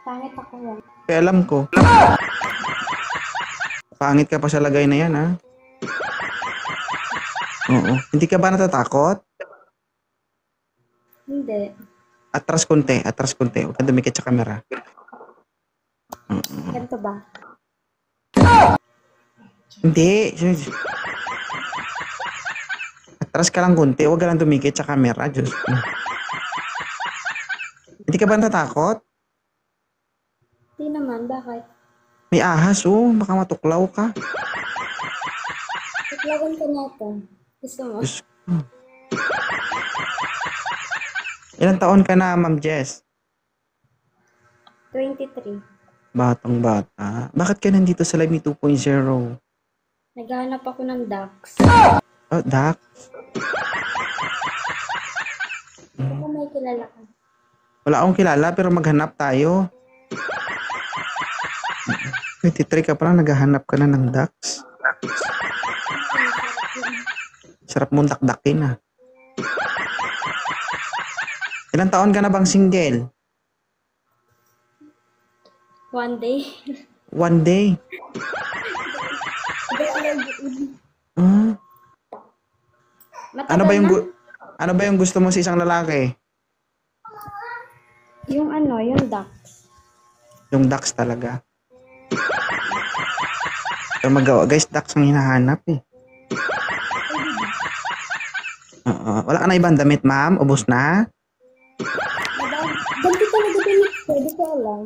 Pangit ako yan. Kaya alam ko. Pangit ka pa sa lagay na yan, ha? Oo. Hindi ka ba natatakot? Hindi. Atras konti, atras konti. Huwag ka dumikit sa camera. Ganito ba? Hindi. Atras ka lang konti. Huwag ka lang dumikit sa camera. Diyos. Hindi ka ba natatakot? Hindi naman. Bakit? May ahas, oh. Baka matuklaw ka. Tutlawan ka niya ito. Gusto mo? Diyos ko. Ilang taon ka na, Ma'am Jess? 23. Batang bata. Bakit ka nandito sa Live Me 2.0? Naghahanap ako ng ducks. Oh, Dak? Baka may kilala ka. Wala akong kilala pero maghanap tayo. 23 ka pa lang, naghahanap ka na ng ducks. Sarap mong dakdakin, ah. Ilang taon ka na bang single? One day. One day. Ah, Matagal ano ba yung na. ano ba yung gusto mo sa isang lalaki? Yung ano, yung ducks. Yung ducks talaga. Pero magawa, guys, ducks ang hinahanap eh. Wala ka na ibang damit, ma'am? Ubus na? Ganti talaga din. Pwede ko alam.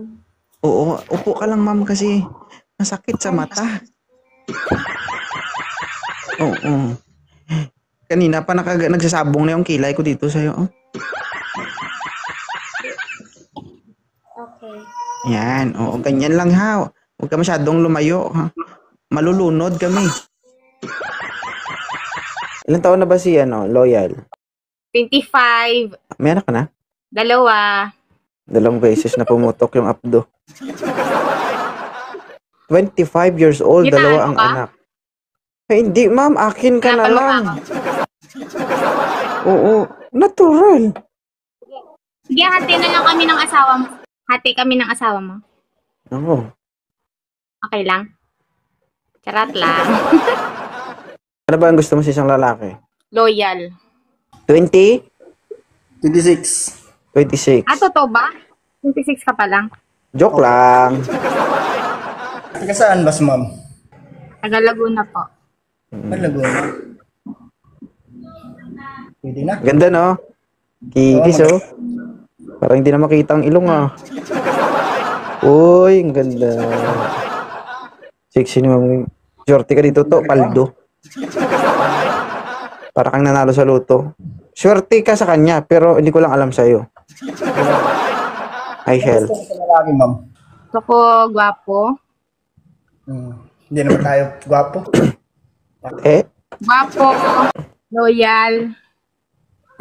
Oo, upo ka lang, ma'am, kasi masakit sa mata. Oo. Kanina pa nagsasabong na yung kilay ko dito sa'yo. Oh. Okay. Yan, oo, ganyan lang ha. Huwag ka masyadong lumayo, ha. Malulunod kami. Ilang taon na ba si, Loyal? 25. Meron ka na? 2. 2 beses na pumutok yung abdo. 25 years old, Ginaano 2 ang ka? anak. Eh, hindi, ma'am. Akin ka na lang. Oo, natural. Sige, hati na lang kami ng asawa mo. Hati kami ng asawa mo. Oo. Okay lang? Charat lang. Ano ba ang gusto mo sa isang lalaki? Loyal. 20? 26. 26. Totoo ba? 26 ka pa lang. Joke lang. Taga saan ba, ma'am? Taga Laguna po. Laguna. Pwede na. Ganda, no? Kikis, oh. Parang hindi na makita ang ilong, ah. Uy, ang ganda. Sexy ni ma'am. Shorty ka dito, to. Paldo. Para kang nanalo sa loto. Swerte ka sa kanya, pero hindi ko lang alam sa'yo. Hi, Hel. Gusto ko sa lalaki, ma'am. Gusto ko gwapo. Hindi naman tayo gwapo. Eh? Gwapo. Loyal.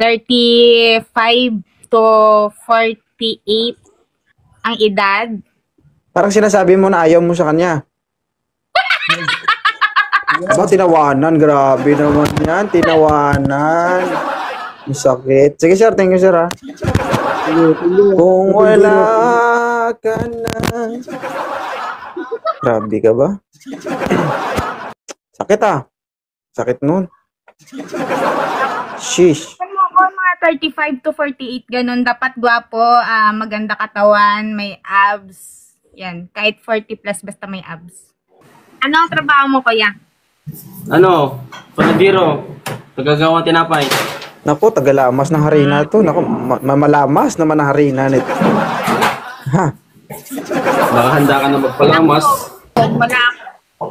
35 to 48 ang edad. Parang sinasabi mo na ayaw mo sa kanya. Aba, tinawanan. Grabe naman yan. Tinawanan. Ang sakit. Sige, sir. Thank you, sir, ha. Kung wala ka na. Grabe ka ba? Sakit, ah. Sakit nun. Sheesh. Ano ko, mga 35 to 48, ganun. Dapat gwapo, maganda katawan, may abs. Yan, kahit 40 plus, basta may abs. Ano ang trabaho mo, kuya? Ano? Panadiro. Tagagawa tinapay. Naku, tagalamas ng harina to. Naku, mamalamas naman ang harina nito. Ha? Baka handa ka na magpalamas. Wala ako.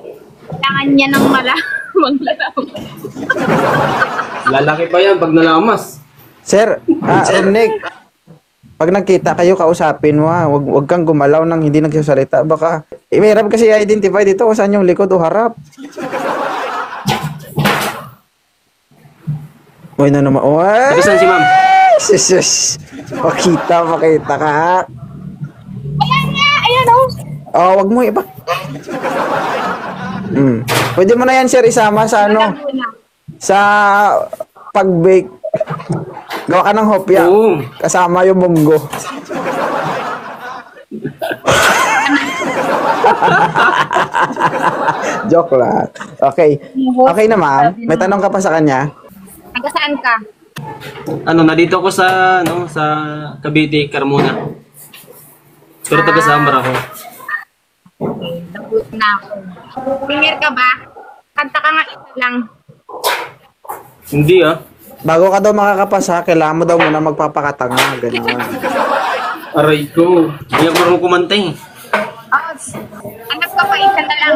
Kailangan niya ng maglalamas. Lalaki pa yan pag nalamas. Sir, Romnick, pag nagkita kayo, kausapin mo, ha. Huwag kang gumalaw nang hindi nagsasalita. Baka, mahirap kasi i-identify dito kung saan yung likod o harap. Uy, na naman. Uy! Saan si ma'am? Sus! Pakita ka. Ayan nga! Ayan oh! Oh, wag mo iba. Pwede mo na yan, sir, isama sa Laguna. sa pag-bake. Gawa ka ng hopya. Oo. Kasama yung munggo. Joke lang. Okay. Okay na, ma'am. May tanong ka pa sa kanya? Taga saan ka? Ano, nandito ko sa, sa Cavite, Carmona. Pero taga Samar ako. Okay, nabuot na ako. Singer ka ba? Kanta ka nga isa lang. Hindi ah. Bago ka daw makakapasa, kailangan mo daw muna magpapakatanga. Ganun. Aray ko. Hindi ako marunong kumanta eh. Oh, hanap ka pa isa na lang.